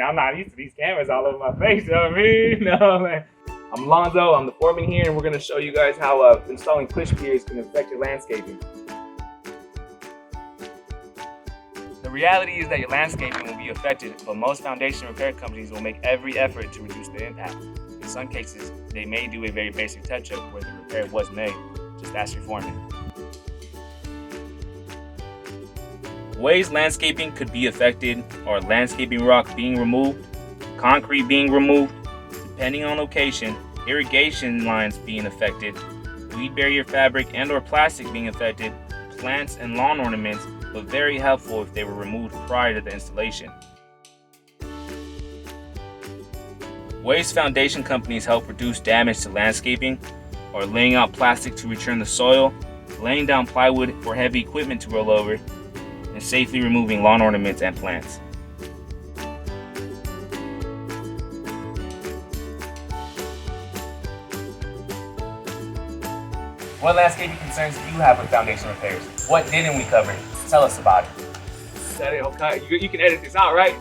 I'm not used to these cameras all over my face, you know what I mean? No, man. I'm Alonso, I'm the foreman here, and we're going to show you guys how installing push piers can affect your landscaping. The reality is that your landscaping will be affected, but most foundation repair companies will make every effort to reduce the impact. In some cases, they may do a very basic touch-up where the repair was made. Just ask your foreman. Ways landscaping could be affected are landscaping rock being removed, concrete being removed, depending on location, irrigation lines being affected, weed barrier fabric and or plastic being affected, plants and lawn ornaments, but very helpful if they were removed prior to the installation. Ways foundation companies help reduce damage to landscaping are laying out plastic to return the soil, laying down plywood or heavy equipment to roll over, and safely removing lawn ornaments and plants. What landscaping concerns do you have with foundation repairs? What didn't we cover? Tell us about it. Okay, you can edit this out, right?